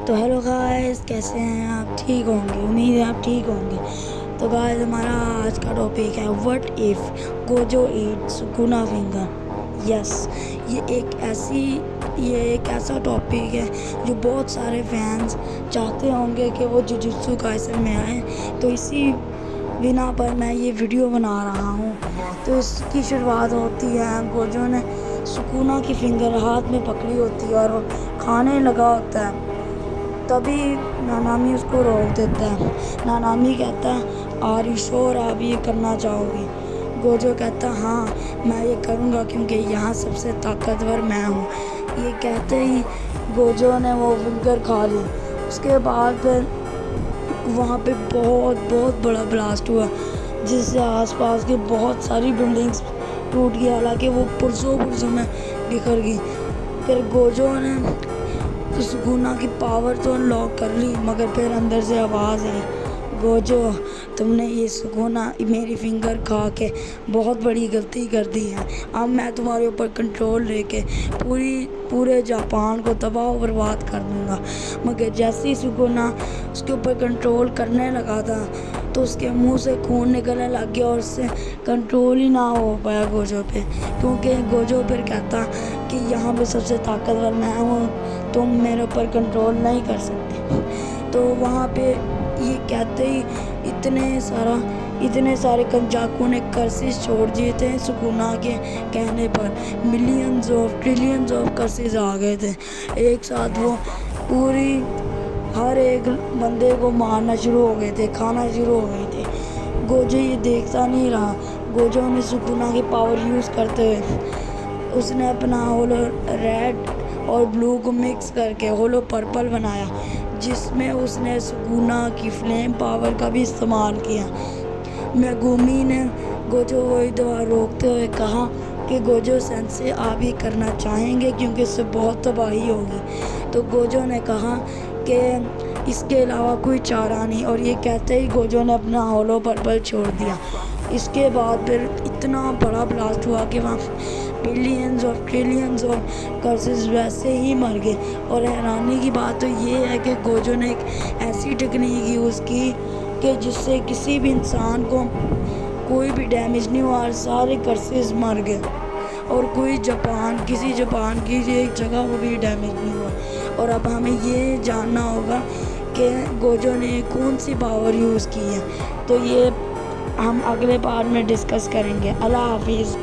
تو hello guys, کیسے ہیں آپ؟ ٹھیک ہوں گے، امید ہے آپ ٹھیک ہوں گے۔ تو گائز ہمارا آج کا ٹاپک ہے وٹ ایف گوجو ایٹ سکونہ فنگر۔ یس، یہ ایک ایسا ٹاپک ہے جو بہت سارے فینس چاہتے ہوں گے کہ وہ جوجوتسو کائسن میں آئیں، تو اسی بنا پر میں یہ ویڈیو بنا رہا ہوں۔ تو اس کی شروعات ہوتی ہے، گوجو نے سکونہ کی فنگر ہاتھ میں پکڑی ہوتی ہے اور وہ کھانے لگا ہوتا ہے، تبھی نانامی اس کو روک دیتا ہے۔ نانامی کہتا ہے آر یو شور، آپ یہ کرنا چاہو گی؟ گوجو کہتا ہے ہاں میں یہ کروں گا کیونکہ یہاں سب سے طاقتور میں ہوں۔ یہ کہتے ہی گوجو نے وہ فنگر کھا لی۔ اس کے بعد پھر وہاں پہ بہت بڑا بلاسٹ ہوا جس سے آس پاس کی بہت ساری بلڈنگز ٹوٹ گئی، حالانکہ وہ پرزوں میں بکھر گئی۔ پھر گوجو نے تو سکونہ کی پاور تو انلاک کر لی، مگر پھر اندر سے آواز آئی، گوجو تم نے یہ سکونہ میری فنگر کھا کے بہت بڑی غلطی کر دی ہے۔ اب میں تمہارے اوپر کنٹرول لے کے پورے جاپان کو تباہ و برباد کر دوں گا۔ مگر جیسے ہی سکونہ اس کے اوپر کنٹرول کرنے لگا تھا تو اس کے منہ سے خون نکلنے لگ گیا اور اس سے کنٹرول ہی نہ ہو پایا گوجو پہ، کیونکہ گوجو پھر کہتا کہ یہاں پہ سب سے طاقتور میں ہوں، تم میرے اوپر کنٹرول نہیں کر سکتے۔ تو وہاں پہ یہ کہتے ہی اتنے سارے کنجاکو نے کرسز چھوڑ دیے تھے سکونہ کے کہنے پر۔ Millions of trillions of curses آ گئے تھے ایک ساتھ، وہ ہر ایک بندے کو مارنا شروع ہو گئے تھے، کھانا شروع ہو گئے تھے۔ گوجو یہ دیکھتا نہیں رہا۔ گوجو نے سکونہ کی پاور یوز کرتے ہوئے اس نے اپنا ہولو ریڈ اور بلو کو مکس کر کے ہولو پرپل بنایا، جس میں اس نے سکونہ کی فلیم پاور کا بھی استعمال کیا۔ میگومی نے گوجو کو ایک دفعہ روکتے ہوئے کہا کہ گوجو سینسei آپ یہ کرنا چاہیں گے کیونکہ اس سے بہت تباہی ہوگی؟ تو گوجو نے کہا کہ اس کے علاوہ کوئی چارہ نہیں، اور یہ کہتے ہی گوجو نے اپنا ہولو پرپل چھوڑ دیا۔ اس کے بعد پھر اتنا بڑا بلاسٹ ہوا کہ وہاں billions of trillions of courses ویسے ہی مر گئے۔ اور حیرانی کی بات تو یہ ہے کہ گوجو نے ایک ایسی ٹیکنیک یوز کی کہ جس سے کسی بھی انسان کو کوئی بھی ڈیمیج نہیں ہوا اور سارے کرسز مر گئے، اور کسی جاپان کی ایک جگہ کو بھی ڈیمیج نہیں ہوا۔ اور اب ہمیں یہ جاننا ہوگا کہ گوجو نے کون سی پاور یوز کی ہے، تو یہ ہم اگلے پارٹ میں ڈسکس کریں گے۔ اللہ حافظ۔